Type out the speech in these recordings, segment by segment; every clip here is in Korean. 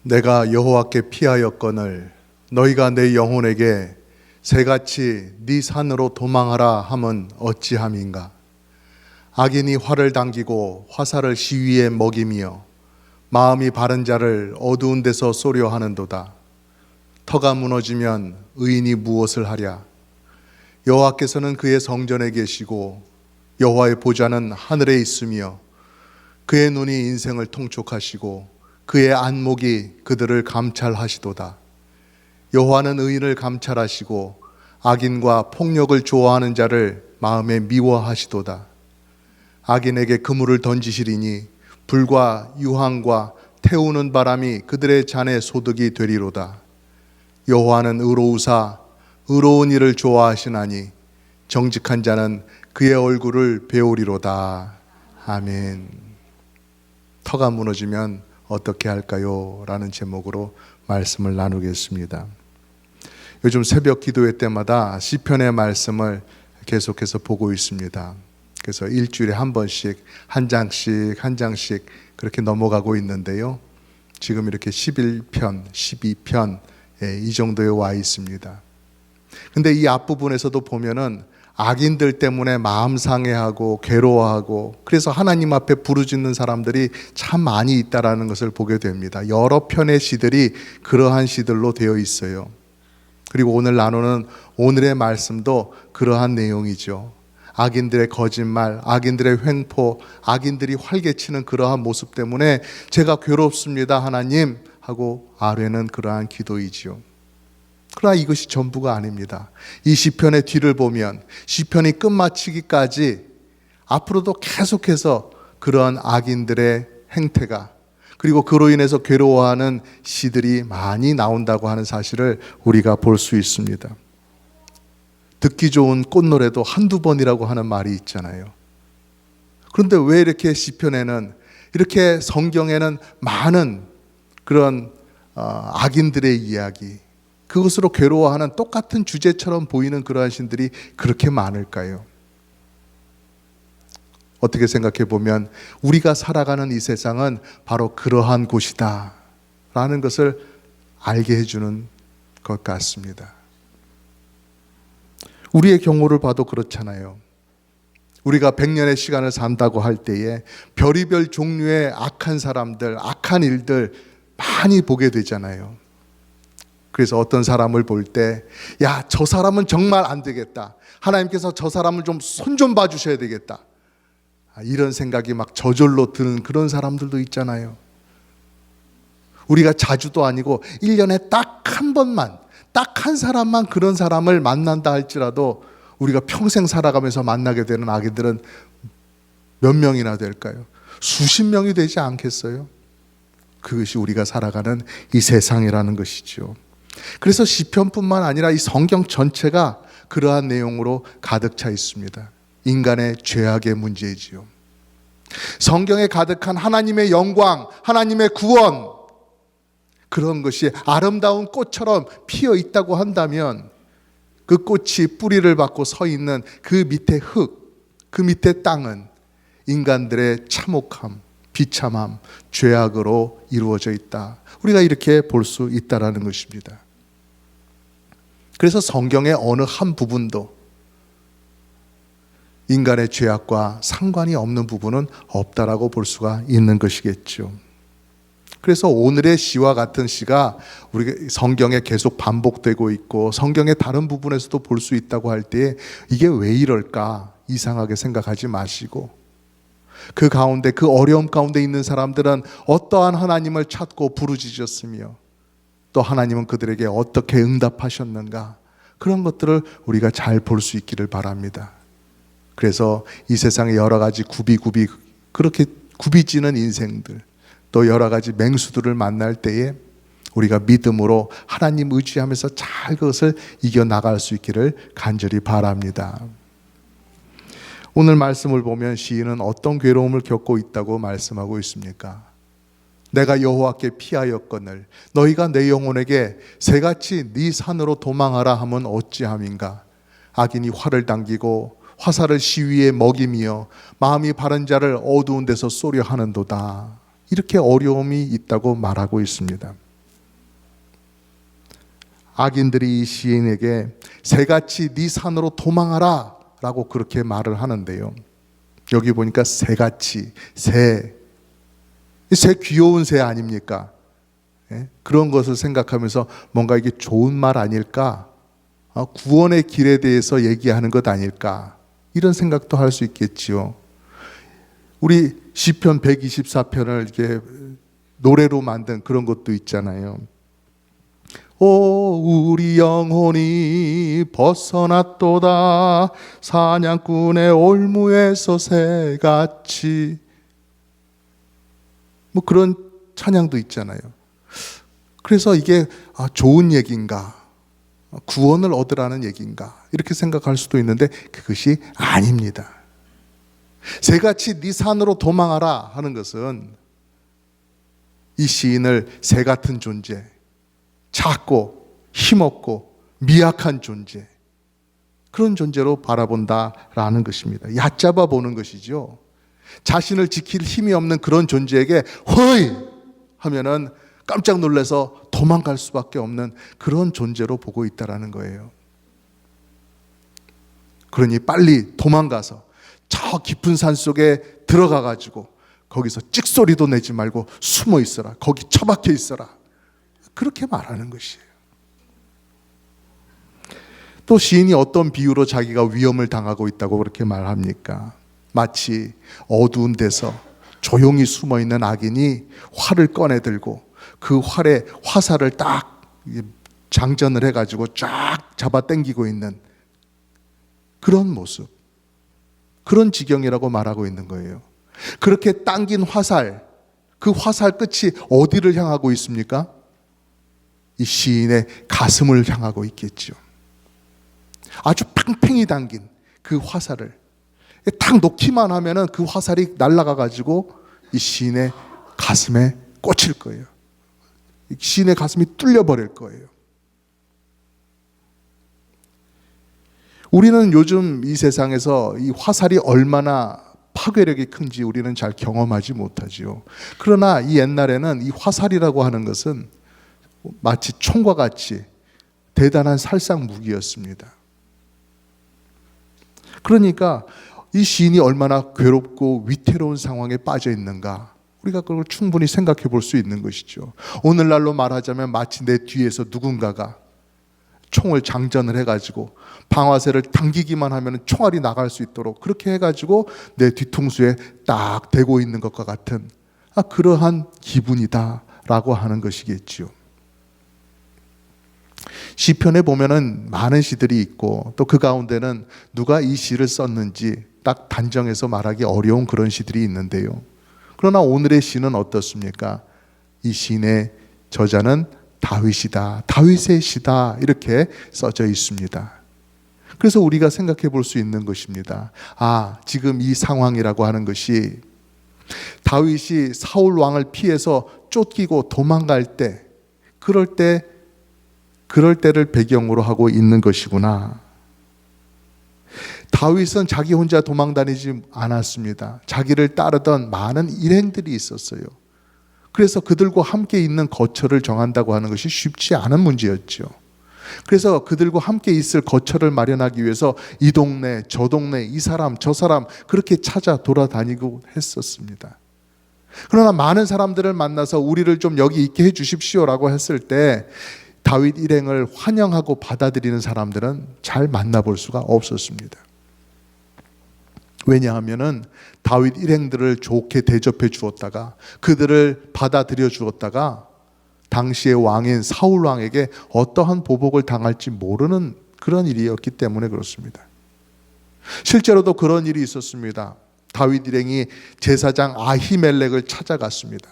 내가 여호와께 피하였거늘 너희가 내 영혼에게 새같이 네 산으로 도망하라 함은 어찌함인가. 악인이 활을 당기고 화살을 시위에 먹이며 마음이 바른 자를 어두운 데서 쏘려 하는도다. 터가 무너지면 의인이 무엇을 하랴. 여호와께서는 그의 성전에 계시고 여호와의 보좌는 하늘에 있으며 그의 눈이 인생을 통촉하시고 그의 안목이 그들을 감찰하시도다. 여호와는 의인을 감찰하시고 악인과 폭력을 좋아하는 자를 마음에 미워하시도다. 악인에게 그물을 던지시리니 불과 유황과 태우는 바람이 그들의 잔의 소득이 되리로다. 여호와는 의로우사 의로운 일을 좋아하시나니 정직한 자는 그의 얼굴을 배우리로다. 아멘. 터가 무너지면 어떻게 할까요? 라는 제목으로 말씀을 나누겠습니다. 요즘 새벽 기도회 때마다 시편의 말씀을 계속해서 보고 있습니다. 그래서 일주일에 한 번씩 한 장씩 그렇게 넘어가고 있는데요. 지금 이렇게 11편, 12편 이 정도에 와 있습니다. 근데 이 앞부분에서도 보면은 악인들 때문에 마음 상해하고 괴로워하고 그래서 하나님 앞에 부르짖는 사람들이 참 많이 있다라는 것을 보게 됩니다. 여러 편의 시들이 그러한 시들로 되어 있어요. 그리고 오늘 나누는 오늘의 말씀도 그러한 내용이죠. 악인들의 거짓말, 악인들의 횡포, 악인들이 활개치는 그러한 모습 때문에 제가 괴롭습니다 하나님 하고 아뢰는 그러한 기도이지요. 그러나 이것이 전부가 아닙니다. 이 시편의 뒤를 보면 시편이 끝마치기까지 앞으로도 계속해서 그러한 악인들의 행태가 그리고 그로 인해서 괴로워하는 시들이 많이 나온다고 하는 사실을 우리가 볼 수 있습니다. 듣기 좋은 꽃노래도 한두 번이라고 하는 말이 있잖아요. 그런데 왜 이렇게 시편에는 이렇게 성경에는 많은 그런 악인들의 이야기, 그것으로 괴로워하는 똑같은 주제처럼 보이는 그러한 신들이 그렇게 많을까요? 어떻게 생각해 보면 우리가 살아가는 이 세상은 바로 그러한 곳이다 라는 것을 알게 해주는 것 같습니다. 우리의 경우를 봐도 그렇잖아요. 우리가 100년의 시간을 산다고 할 때에 별의별 종류의 악한 사람들, 악한 일들 많이 보게 되잖아요. 그래서 어떤 사람을 볼 때, 야, 저 사람은 정말 안 되겠다. 하나님께서 저 사람을 좀 손 좀 봐주셔야 되겠다. 이런 생각이 막 저절로 드는 그런 사람들도 있잖아요. 우리가 자주도 아니고 1년에 딱 한 번만, 딱 한 사람만 그런 사람을 만난다 할지라도 우리가 평생 살아가면서 만나게 되는 악인들은 몇 명이나 될까요? 수십 명이 되지 않겠어요? 그것이 우리가 살아가는 이 세상이라는 것이죠. 그래서 시편뿐만 아니라 이 성경 전체가 그러한 내용으로 가득 차 있습니다. 인간의 죄악의 문제이지요. 성경에 가득한 하나님의 영광, 하나님의 구원, 그런 것이 아름다운 꽃처럼 피어 있다고 한다면 그 꽃이 뿌리를 받고 서 있는 그 밑에 흙, 그 밑에 땅은 인간들의 참혹함, 비참함, 죄악으로 이루어져 있다. 우리가 이렇게 볼 수 있다라는 것입니다. 그래서 성경의 어느 한 부분도 인간의 죄악과 상관이 없는 부분은 없다라고 볼 수가 있는 것이겠죠. 그래서 오늘의 시와 같은 시가 우리 성경에 계속 반복되고 있고 성경의 다른 부분에서도 볼 수 있다고 할 때 이게 왜 이럴까 이상하게 생각하지 마시고 그 가운데 그 어려움 가운데 있는 사람들은 어떠한 하나님을 찾고 부르짖었으며 또 하나님은 그들에게 어떻게 응답하셨는가 그런 것들을 우리가 잘 볼 수 있기를 바랍니다. 그래서 이 세상에 여러 가지 그렇게 굽이지는 인생들 또 여러 가지 맹수들을 만날 때에 우리가 믿음으로 하나님 의지하면서 잘 그것을 이겨나갈 수 있기를 간절히 바랍니다. 오늘 말씀을 보면 시인은 어떤 괴로움을 겪고 있다고 말씀하고 있습니까? 내가 여호와께 피하였거늘 너희가 내 영혼에게 새같이 네 산으로 도망하라 하면 어찌함인가. 악인이 활을 당기고 화살을 시위에 먹이며 마음이 바른 자를 어두운 데서 쏘려 하는도다. 이렇게 어려움이 있다고 말하고 있습니다. 악인들이 이 시인에게 새같이 네 산으로 도망하라 라고 그렇게 말을 하는데요. 여기 보니까 새같이, 새 귀여운 새 아닙니까? 예? 그런 것을 생각하면서 뭔가 이게 좋은 말 아닐까? 구원의 길에 대해서 얘기하는 것 아닐까? 이런 생각도 할 수 있겠지요. 우리 시편 124편을 이렇게 노래로 만든 그런 것도 있잖아요. 오 우리 영혼이 벗어났도다 사냥꾼의 올무에서 새같이, 뭐 그런 찬양도 있잖아요. 그래서 이게 좋은 얘기인가, 구원을 얻으라는 얘기인가 이렇게 생각할 수도 있는데 그것이 아닙니다. 새같이 네 산으로 도망하라 하는 것은 이 시인을 새 같은 존재, 작고 힘없고 미약한 존재, 그런 존재로 바라본다라는 것입니다. 얕잡아 보는 것이죠. 자신을 지킬 힘이 없는 그런 존재에게 허이 하면은 깜짝 놀라서 도망갈 수밖에 없는 그런 존재로 보고 있다라는 거예요. 그러니 빨리 도망가서 저 깊은 산 속에 들어가 가지고 거기서 찍소리도 내지 말고 숨어 있어라, 거기 처박혀 있어라, 그렇게 말하는 것이에요. 또 시인이 어떤 비유로 자기가 위험을 당하고 있다고 그렇게 말합니까? 마치 어두운 데서 조용히 숨어 있는 악인이 활을 꺼내 들고 그 활에 화살을 딱 장전을 해가지고 쫙 잡아 당기고 있는 그런 모습, 그런 지경이라고 말하고 있는 거예요. 그렇게 당긴 화살, 그 화살 끝이 어디를 향하고 있습니까? 이 시인의 가슴을 향하고 있겠죠. 아주 팽팽히 당긴 그 화살을 딱 놓기만 하면은 그 화살이 날아가 가지고 이 시인의 가슴에 꽂힐 거예요. 시인의 가슴이 뚫려 버릴 거예요. 우리는 요즘 이 세상에서 이 화살이 얼마나 파괴력이 큰지 우리는 잘 경험하지 못하지요. 그러나 이 옛날에는 이 화살이라고 하는 것은 마치 총과 같이 대단한 살상 무기였습니다. 그러니까 이 시인이 얼마나 괴롭고 위태로운 상황에 빠져 있는가, 우리가 그걸 충분히 생각해 볼 수 있는 것이죠. 오늘날로 말하자면 마치 내 뒤에서 누군가가 총을 장전을 해가지고 방아쇠를 당기기만 하면 총알이 나갈 수 있도록 그렇게 해가지고 내 뒤통수에 딱 대고 있는 것과 같은 그러한 기분이다라고 하는 것이겠지요. 시편에 보면은 많은 시들이 있고 또 그 가운데는 누가 이 시를 썼는지 딱 단정해서 말하기 어려운 그런 시들이 있는데요. 그러나 오늘의 시는 어떻습니까? 이 시인의 저자는 다윗이다, 다윗의 시다 이렇게 써져 있습니다. 그래서 우리가 생각해 볼 수 있는 것입니다. 지금 이 상황이라고 하는 것이 다윗이 사울 왕을 피해서 쫓기고 도망갈 때, 그럴 때를 배경으로 하고 있는 것이구나. 다윗은 자기 혼자 도망 다니지 않았습니다. 자기를 따르던 많은 일행들이 있었어요. 그래서 그들과 함께 있는 거처를 정한다고 하는 것이 쉽지 않은 문제였죠. 그래서 그들과 함께 있을 거처를 마련하기 위해서 이 동네 저 동네 이 사람 저 사람 그렇게 찾아 돌아다니고 했었습니다. 그러나 많은 사람들을 만나서 우리를 좀 여기 있게 해 주십시오라고 했을 때 다윗 일행을 환영하고 받아들이는 사람들은 잘 만나볼 수가 없었습니다. 왜냐하면은 다윗 일행들을 좋게 대접해 주었다가 그들을 받아들여 주었다가 당시의 왕인 사울 왕에게 어떠한 보복을 당할지 모르는 그런 일이었기 때문에 그렇습니다. 실제로도 그런 일이 있었습니다. 다윗 일행이 제사장 아히멜렉을 찾아갔습니다.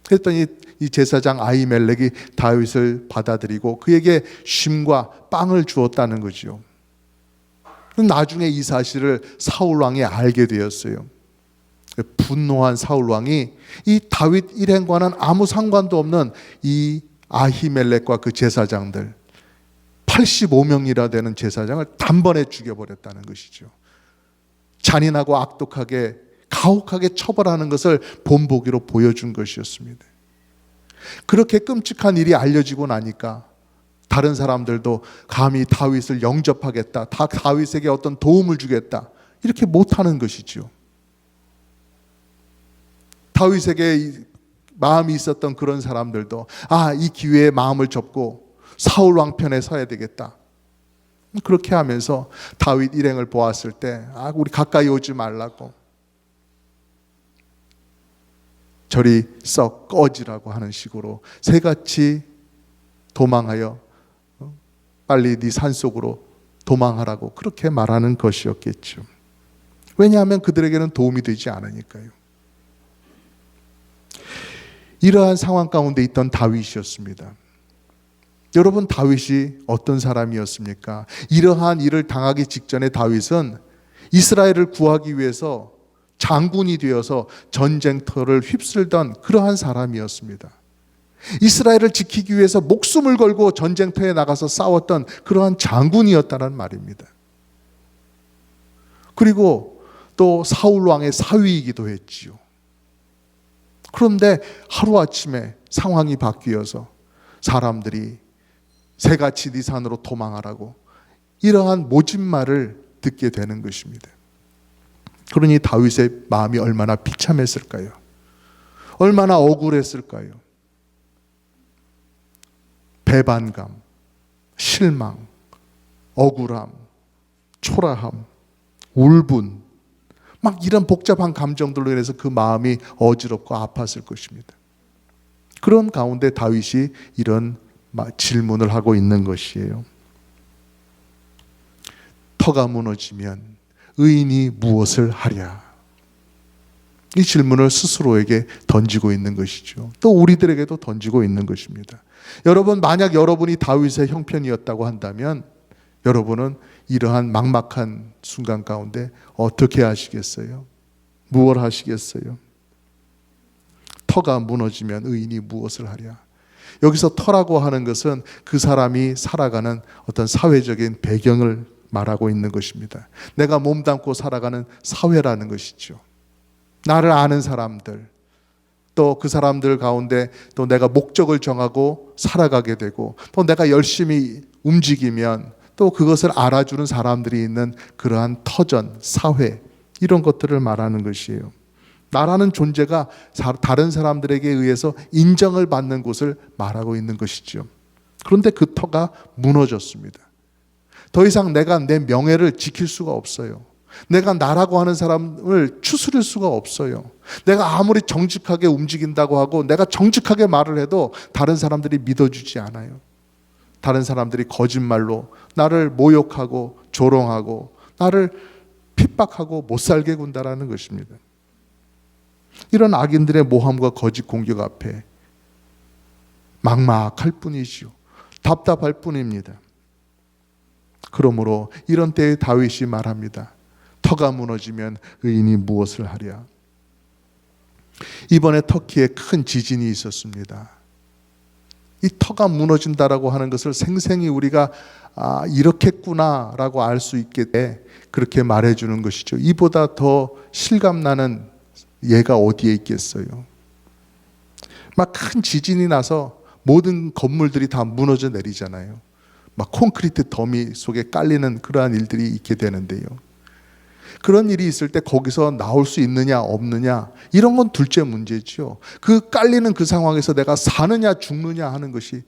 그랬더니 이 제사장 아히멜렉이 다윗을 받아들이고 그에게 쉼과 빵을 주었다는 거죠. 나중에 이 사실을 사울 왕이 알게 되었어요. 분노한 사울 왕이 이 다윗 일행과는 아무 상관도 없는 이 아히멜렉과 그 제사장들 85명이나 되는 제사장을 단번에 죽여버렸다는 것이죠. 잔인하고 악독하게 가혹하게 처벌하는 것을 본보기로 보여준 것이었습니다. 그렇게 끔찍한 일이 알려지고 나니까 다른 사람들도 감히 다윗을 영접하겠다, 다윗에게 어떤 도움을 주겠다, 이렇게 못하는 것이죠. 다윗에게 마음이 있었던 그런 사람들도 이 기회에 마음을 접고 사울 왕 편에 서야 되겠다, 그렇게 하면서 다윗 일행을 보았을 때 우리 가까이 오지 말라고, 저리 썩 꺼지라고 하는 식으로 새같이 도망하여 빨리 네 산속으로 도망하라고 그렇게 말하는 것이었겠죠. 왜냐하면 그들에게는 도움이 되지 않으니까요. 이러한 상황 가운데 있던 다윗이었습니다. 여러분, 다윗이 어떤 사람이었습니까? 이러한 일을 당하기 직전에 다윗은 이스라엘을 구하기 위해서 장군이 되어서 전쟁터를 휩쓸던 그러한 사람이었습니다. 이스라엘을 지키기 위해서 목숨을 걸고 전쟁터에 나가서 싸웠던 그러한 장군이었다는 말입니다. 그리고 또 사울 왕의 사위이기도 했지요. 그런데 하루아침에 상황이 바뀌어서 사람들이 새같이 네 산으로 도망하라고 이러한 모진 말을 듣게 되는 것입니다. 그러니 다윗의 마음이 얼마나 비참했을까요? 얼마나 억울했을까요? 배반감, 실망, 억울함, 초라함, 울분, 막 이런 복잡한 감정들로 인해서 그 마음이 어지럽고 아팠을 것입니다. 그런 가운데 다윗이 이런 질문을 하고 있는 것이에요. 터가 무너지면 의인이 무엇을 하랴? 이 질문을 스스로에게 던지고 있는 것이죠. 또 우리들에게도 던지고 있는 것입니다. 여러분, 만약 여러분이 다윗의 형편이었다고 한다면 여러분은 이러한 막막한 순간 가운데 어떻게 하시겠어요? 무엇을 하시겠어요? 터가 무너지면 의인이 무엇을 하랴? 여기서 터라고 하는 것은 그 사람이 살아가는 어떤 사회적인 배경을 말하고 있는 것입니다. 내가 몸담고 살아가는 사회라는 것이죠. 나를 아는 사람들, 또 그 사람들 가운데 또 내가 목적을 정하고 살아가게 되고, 또 내가 열심히 움직이면 또 그것을 알아주는 사람들이 있는 그러한 터전, 사회, 이런 것들을 말하는 것이에요. 나라는 존재가 다른 사람들에게 의해서 인정을 받는 곳을 말하고 있는 것이죠. 그런데 그 터가 무너졌습니다. 더 이상 내가 내 명예를 지킬 수가 없어요. 내가 나라고 하는 사람을 추스릴 수가 없어요. 내가 아무리 정직하게 움직인다고 하고 내가 정직하게 말을 해도 다른 사람들이 믿어주지 않아요. 다른 사람들이 거짓말로 나를 모욕하고 조롱하고 나를 핍박하고 못살게 군다라는 것입니다. 이런 악인들의 모함과 거짓 공격 앞에 막막할 뿐이지요. 답답할 뿐입니다. 그러므로 이런 때에 다윗이 말합니다. 터가 무너지면 의인이 무엇을 하랴? 이번에 터키에 큰 지진이 있었습니다. 이 터가 무너진다라고 하는 것을 생생히 우리가 이렇겠구나라고 알 수 있게 돼 그렇게 말해주는 것이죠. 이보다 더 실감나는 예가 어디에 있겠어요? 막 큰 지진이 나서 모든 건물들이 다 무너져 내리잖아요. 막 콘크리트 더미 속에 깔리는 그러한 일들이 있게 되는데요. 그런 일이 있을 때 거기서 나올 수 있느냐 없느냐 이런 건 둘째 문제죠. 그 깔리는 그 상황에서 내가 사느냐 죽느냐 하는 것이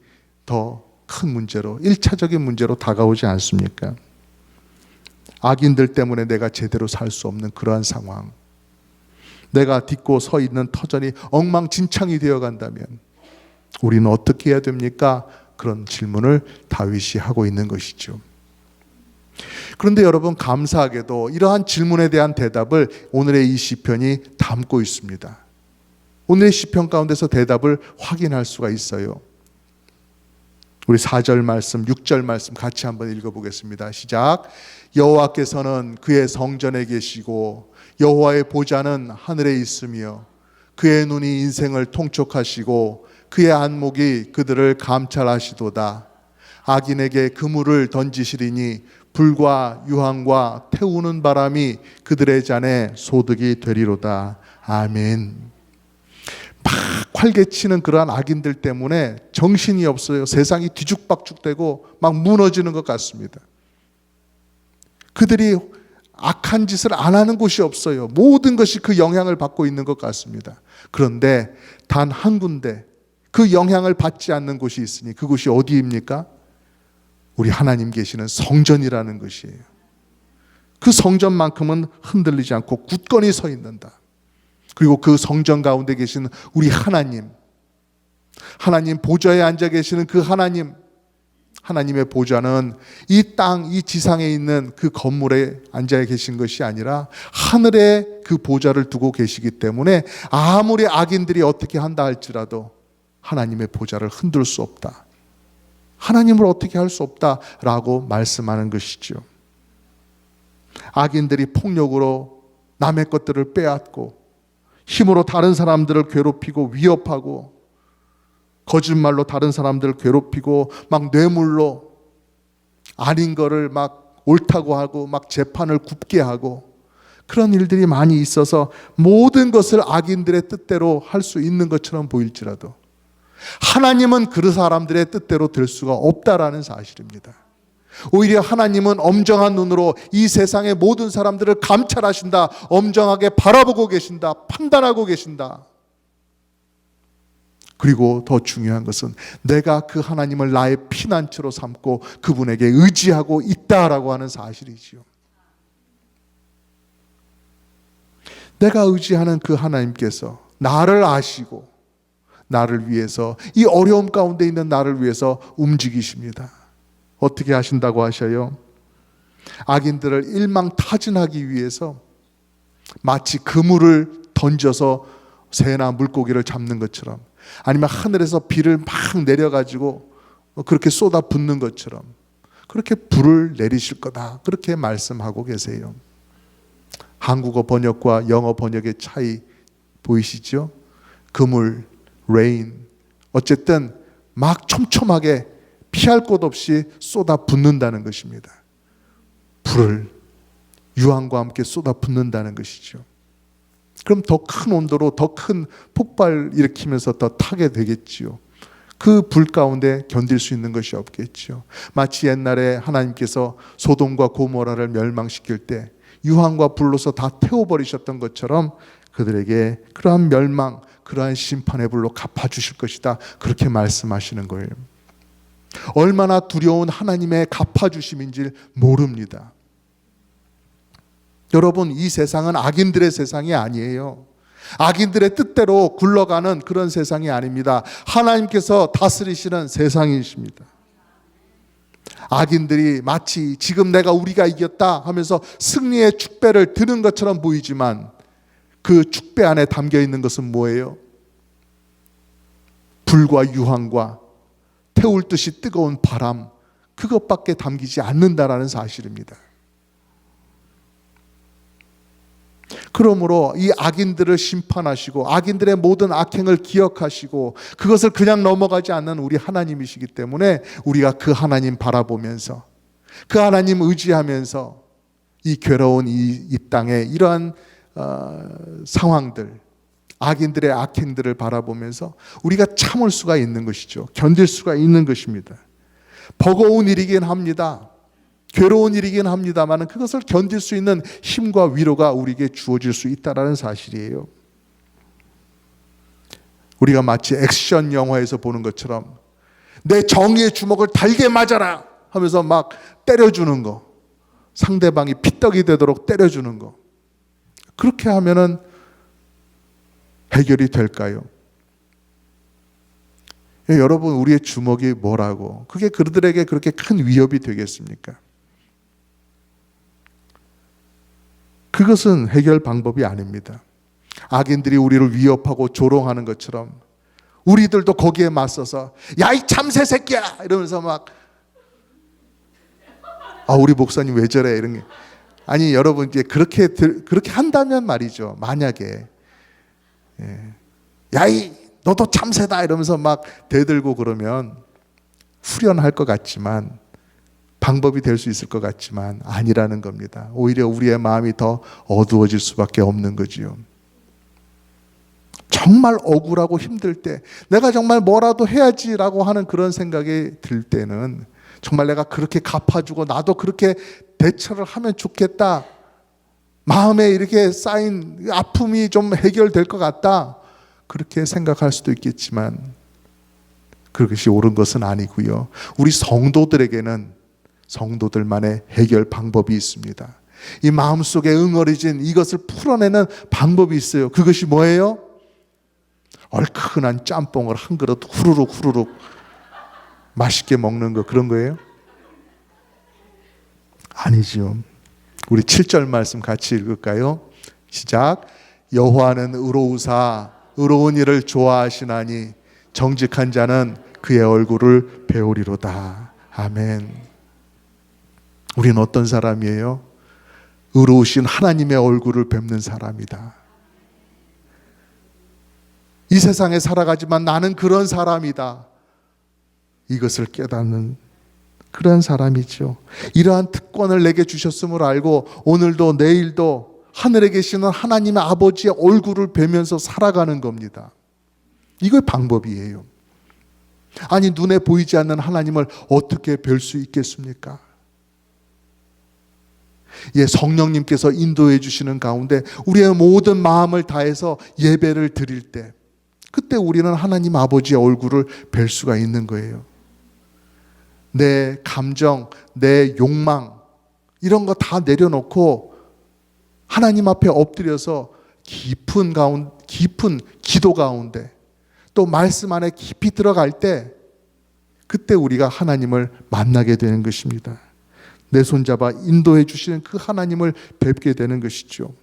더 큰 문제로, 1차적인 문제로 다가오지 않습니까? 악인들 때문에 내가 제대로 살 수 없는 그러한 상황, 내가 딛고 서 있는 터전이 엉망진창이 되어 간다면 우리는 어떻게 해야 됩니까? 그런 질문을 다윗이 하고 있는 것이죠. 그런데 여러분, 감사하게도 이러한 질문에 대한 대답을 오늘의 이 시편이 담고 있습니다. 오늘의 시편 가운데서 대답을 확인할 수가 있어요. 우리 4절 말씀, 6절 말씀 같이 한번 읽어보겠습니다. 시작. 여호와께서는 그의 성전에 계시고 여호와의 보좌는 하늘에 있으며 그의 눈이 인생을 통촉하시고 그의 안목이 그들을 감찰하시도다. 악인에게 그물을 던지시리니 불과 유황과 태우는 바람이 그들의 잔에 소득이 되리로다. 아멘. 막 활개치는 그러한 악인들 때문에 정신이 없어요. 세상이 뒤죽박죽되고 막 무너지는 것 같습니다. 그들이 악한 짓을 안 하는 곳이 없어요. 모든 것이 그 영향을 받고 있는 것 같습니다. 그런데 단 한 군데 그 영향을 받지 않는 곳이 있으니 그곳이 어디입니까? 우리 하나님 계시는 성전이라는 것이에요. 그 성전만큼은 흔들리지 않고 굳건히 서 있는다. 그리고 그 성전 가운데 계신 우리 하나님, 하나님 보좌에 앉아 계시는 그 하나님, 하나님의 보좌는 이 땅, 이 지상에 있는 그 건물에 앉아 계신 것이 아니라 하늘에 그 보좌를 두고 계시기 때문에 아무리 악인들이 어떻게 한다 할지라도 하나님의 보좌를 흔들 수 없다. 하나님을 어떻게 할 수 없다라고 말씀하는 것이죠. 악인들이 폭력으로 남의 것들을 빼앗고 힘으로 다른 사람들을 괴롭히고 위협하고 거짓말로 다른 사람들을 괴롭히고 막 뇌물로 아닌 거를 막 옳다고 하고 막 재판을 굽게 하고 그런 일들이 많이 있어서 모든 것을 악인들의 뜻대로 할 수 있는 것처럼 보일지라도 하나님은 그 사람들의 뜻대로 될 수가 없다라는 사실입니다. 오히려 하나님은 엄정한 눈으로 이 세상의 모든 사람들을 감찰하신다. 엄정하게 바라보고 계신다. 판단하고 계신다. 그리고 더 중요한 것은 내가 그 하나님을 나의 피난처로 삼고 그분에게 의지하고 있다라고 하는 사실이지요. 내가 의지하는 그 하나님께서 나를 아시고 나를 위해서, 이 어려움 가운데 있는 나를 위해서 움직이십니다. 어떻게 하신다고 하셔요? 악인들을 일망타진하기 위해서 마치 그물을 던져서 새나 물고기를 잡는 것처럼, 아니면 하늘에서 비를 막 내려가지고 그렇게 쏟아 붓는 것처럼 그렇게 불을 내리실 거다, 그렇게 말씀하고 계세요. 한국어 번역과 영어 번역의 차이 보이시죠? 그물, 레인, 어쨌든 막 촘촘하게 피할 곳 없이 쏟아 붓는다는 것입니다. 불을 유황과 함께 쏟아 붓는다는 것이죠. 그럼 더 큰 온도로 더 큰 폭발 일으키면서 더 타게 되겠지요. 그 불 가운데 견딜 수 있는 것이 없겠지요. 마치 옛날에 하나님께서 소돔과 고모라를 멸망시킬 때 유황과 불로서 다 태워버리셨던 것처럼 그들에게 그러한 멸망, 그러한 심판의 불로 갚아주실 것이다, 그렇게 말씀하시는 거예요. 얼마나 두려운 하나님의 갚아주심인지 모릅니다. 여러분, 이 세상은 악인들의 세상이 아니에요. 악인들의 뜻대로 굴러가는 그런 세상이 아닙니다. 하나님께서 다스리시는 세상이십니다. 악인들이 마치 지금 우리가 이겼다 하면서 승리의 축배를 드는 것처럼 보이지만 그 축배 안에 담겨 있는 것은 뭐예요? 불과 유황과 태울 듯이 뜨거운 바람, 그것밖에 담기지 않는다라는 사실입니다. 그러므로 이 악인들을 심판하시고 악인들의 모든 악행을 기억하시고 그것을 그냥 넘어가지 않는 우리 하나님이시기 때문에 우리가 그 하나님 바라보면서 그 하나님 의지하면서 이 괴로운 이 땅에 이러한 상황들, 악인들의 악행들을 바라보면서 우리가 참을 수가 있는 것이죠. 견딜 수가 있는 것입니다. 버거운 일이긴 합니다. 괴로운 일이긴 합니다만 그것을 견딜 수 있는 힘과 위로가 우리에게 주어질 수 있다는 사실이에요. 우리가 마치 액션 영화에서 보는 것처럼 내 정의의 주먹을 달게 맞아라 하면서 막 때려주는 거, 상대방이 피떡이 되도록 때려주는 거, 그렇게 하면은 해결이 될까요? 여러분, 우리의 주먹이 뭐라고 그게 그들에게 그렇게 큰 위협이 되겠습니까? 그것은 해결 방법이 아닙니다. 악인들이 우리를 위협하고 조롱하는 것처럼 우리들도 거기에 맞서서 야, 이 참새 새끼야 이러면서 막 우리 목사님 왜 저래 이런 게 아니, 여러분 이제 그렇게 한다면 말이죠. 만약에 야, 너도 참새다 이러면서 막 대들고 그러면 후련할 것 같지만, 방법이 될 수 있을 것 같지만 아니라는 겁니다. 오히려 우리의 마음이 더 어두워질 수밖에 없는 거지요. 정말 억울하고 힘들 때, 내가 정말 뭐라도 해야지라고 하는 그런 생각이 들 때는 정말 내가 그렇게 갚아주고 나도 그렇게 대처를 하면 좋겠다, 마음에 이렇게 쌓인 아픔이 좀 해결될 것 같다, 그렇게 생각할 수도 있겠지만 그것이 옳은 것은 아니고요. 우리 성도들에게는 성도들만의 해결 방법이 있습니다. 이 마음속에 응어리진 이것을 풀어내는 방법이 있어요. 그것이 뭐예요? 얼큰한 짬뽕을 한 그릇 후루룩 맛있게 먹는 거, 그런 거예요? 아니죠. 우리 7절 말씀 같이 읽을까요? 시작. 여호와는 의로우사 의로운 일을 좋아하시나니 정직한 자는 그의 얼굴을 배우리로다. 아멘. 우리는 어떤 사람이에요? 의로우신 하나님의 얼굴을 뵙는 사람이다. 이 세상에 살아가지만 나는 그런 사람이다, 이것을 깨닫는 그런 사람이죠. 이러한 특권을 내게 주셨음을 알고 오늘도 내일도 하늘에 계시는 하나님의 아버지의 얼굴을 뵈면서 살아가는 겁니다. 이게 방법이에요. 아니, 눈에 보이지 않는 하나님을 어떻게 뵐 수 있겠습니까? 예, 성령님께서 인도해 주시는 가운데 우리의 모든 마음을 다해서 예배를 드릴 때, 그때 우리는 하나님 아버지의 얼굴을 뵐 수가 있는 거예요. 내 감정, 내 욕망, 이런 거 다 내려놓고 하나님 앞에 엎드려서 깊은 기도 가운데 또 말씀 안에 깊이 들어갈 때, 그때 우리가 하나님을 만나게 되는 것입니다. 내 손잡아 인도해 주시는 그 하나님을 뵙게 되는 것이죠.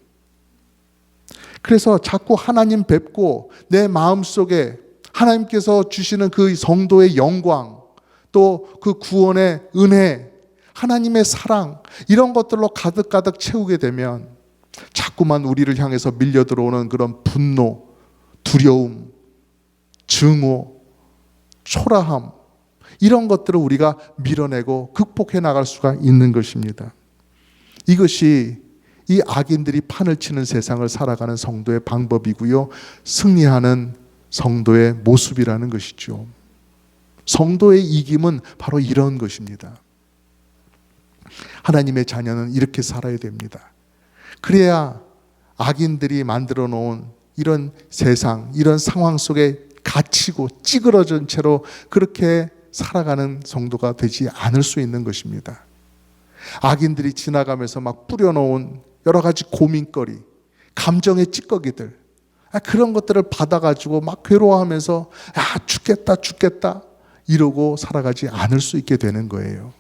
그래서 자꾸 하나님 뵙고 내 마음속에 하나님께서 주시는 그 성도의 영광, 또 그 구원의 은혜, 하나님의 사랑, 이런 것들로 가득가득 채우게 되면 자꾸만 우리를 향해서 밀려 들어오는 그런 분노, 두려움, 증오, 초라함, 이런 것들을 우리가 밀어내고 극복해 나갈 수가 있는 것입니다. 이것이 이 악인들이 판을 치는 세상을 살아가는 성도의 방법이고요, 승리하는 성도의 모습이라는 것이죠. 성도의 이김은 바로 이런 것입니다. 하나님의 자녀는 이렇게 살아야 됩니다. 그래야 악인들이 만들어 놓은 이런 세상, 이런 상황 속에 갇히고 찌그러진 채로 그렇게 살아가는 성도가 되지 않을 수 있는 것입니다. 악인들이 지나가면서 막 뿌려놓은 여러 가지 고민거리, 감정의 찌꺼기들, 그런 것들을 받아가지고 막 괴로워하면서 죽겠다 이러고 살아가지 않을 수 있게 되는 거예요.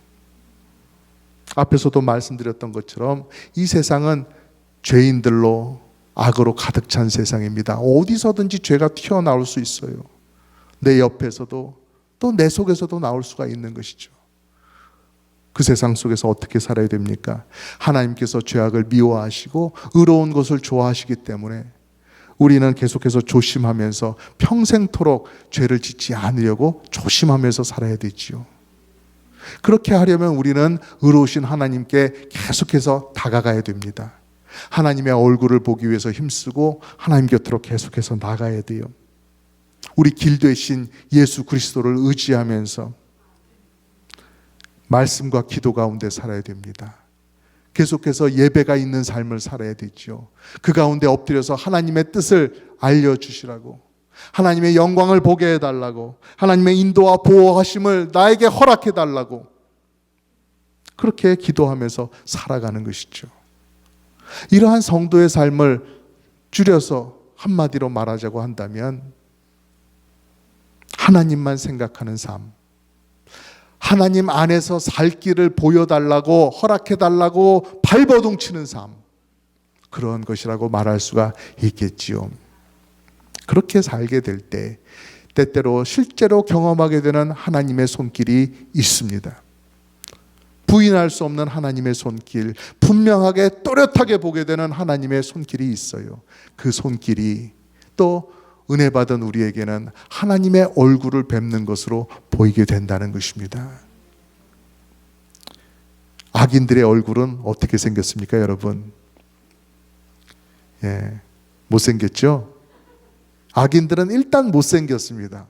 앞에서도 말씀드렸던 것처럼 이 세상은 죄인들로, 악으로 가득 찬 세상입니다. 어디서든지 죄가 튀어나올 수 있어요. 내 옆에서도 또 내 속에서도 나올 수가 있는 것이죠. 그 세상 속에서 어떻게 살아야 됩니까? 하나님께서 죄악을 미워하시고 의로운 것을 좋아하시기 때문에 우리는 계속해서 조심하면서 평생토록 죄를 짓지 않으려고 조심하면서 살아야 되지요. 그렇게 하려면 우리는 의로우신 하나님께 계속해서 다가가야 됩니다. 하나님의 얼굴을 보기 위해서 힘쓰고 하나님 곁으로 계속해서 나가야 돼요. 우리 길 되신 예수 그리스도를 의지하면서 말씀과 기도 가운데 살아야 됩니다. 계속해서 예배가 있는 삶을 살아야 되죠. 그 가운데 엎드려서 하나님의 뜻을 알려주시라고, 하나님의 영광을 보게 해달라고, 하나님의 인도와 보호하심을 나에게 허락해달라고, 그렇게 기도하면서 살아가는 것이죠. 이러한 성도의 삶을 줄여서 한마디로 말하자고 한다면 하나님만 생각하는 삶, 하나님 안에서 살 길을 보여달라고, 허락해달라고 발버둥치는 삶, 그런 것이라고 말할 수가 있겠지요. 그렇게 살게 될 때 때때로 실제로 경험하게 되는 하나님의 손길이 있습니다. 부인할 수 없는 하나님의 손길, 분명하게 또렷하게 보게 되는 하나님의 손길이 있어요. 그 손길이 또 은혜 받은 우리에게는 하나님의 얼굴을 뵙는 것으로 보이게 된다는 것입니다. 악인들의 얼굴은 어떻게 생겼습니까, 여러분? 못생겼죠? 악인들은 일단 못생겼습니다.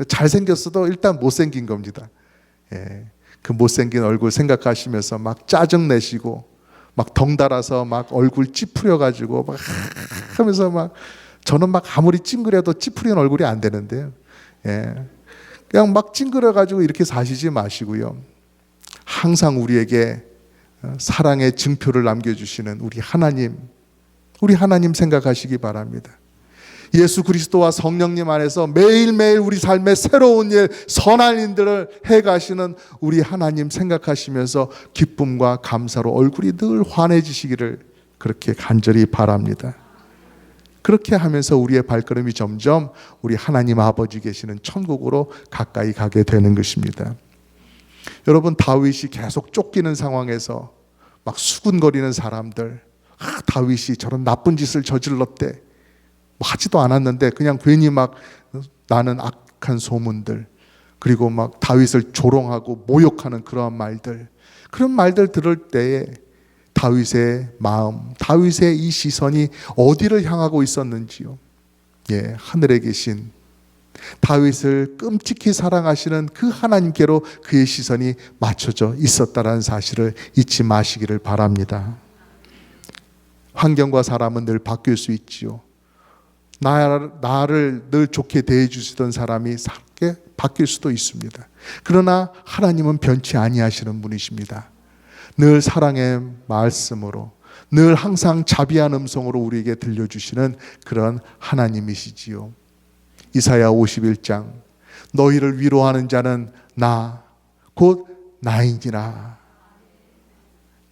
잘생겼어도 일단 못생긴 겁니다. 그 못생긴 얼굴 생각하시면서 막 짜증내시고 막 덩달아서 막 얼굴 찌푸려가지고 막 하면서 막 저는 막 아무리 찡그려도 찌푸린 얼굴이 안 되는데요. 그냥 막 찡그려가지고 이렇게 사시지 마시고요. 항상 우리에게 사랑의 증표를 남겨주시는 우리 하나님 생각하시기 바랍니다. 예수 그리스도와 성령님 안에서 매일매일 우리 삶에 새로운 일, 선한 일들을 해가시는 우리 하나님 생각하시면서 기쁨과 감사로 얼굴이 늘 환해지시기를 그렇게 간절히 바랍니다. 그렇게 하면서 우리의 발걸음이 점점 우리 하나님 아버지 계시는 천국으로 가까이 가게 되는 것입니다. 여러분, 다윗이 계속 쫓기는 상황에서 막 수군거리는 사람들, 다윗이 저런 나쁜 짓을 저질렀대, 하지도 않았는데 그냥 괜히 막 나는 악한 소문들, 그리고 막 다윗을 조롱하고 모욕하는 그러한 말들, 그런 말들 들을 때에 다윗의 마음, 다윗의 이 시선이 어디를 향하고 있었는지요. 하늘에 계신 다윗을 끔찍히 사랑하시는 그 하나님께로 그의 시선이 맞춰져 있었다는 사실을 잊지 마시기를 바랍니다. 환경과 사람은 늘 바뀔 수 있지요. 나를 늘 좋게 대해 주시던 사람이 바뀔 수도 있습니다. 그러나 하나님은 변치 아니하시는 분이십니다. 늘 사랑의 말씀으로, 늘 항상 자비한 음성으로 우리에게 들려주시는 그런 하나님이시지요. 이사야 51장, 너희를 위로하는 자는 나, 곧 나이니라,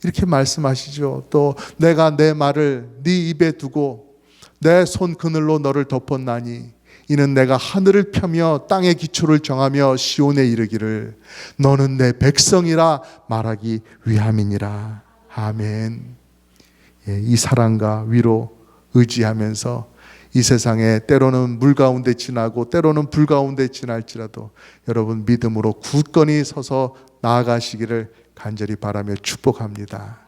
이렇게 말씀하시죠. 또 내가 내 말을 네 입에 두고 내 손 그늘로 너를 덮었나니 이는 내가 하늘을 펴며 땅의 기초를 정하며 시온에 이르기를 너는 내 백성이라 말하기 위함이니라. 아멘. 이 사랑과 위로 의지하면서 이 세상에 때로는 물 가운데 지나고 때로는 불 가운데 지날지라도 여러분 믿음으로 굳건히 서서 나아가시기를 간절히 바라며 축복합니다.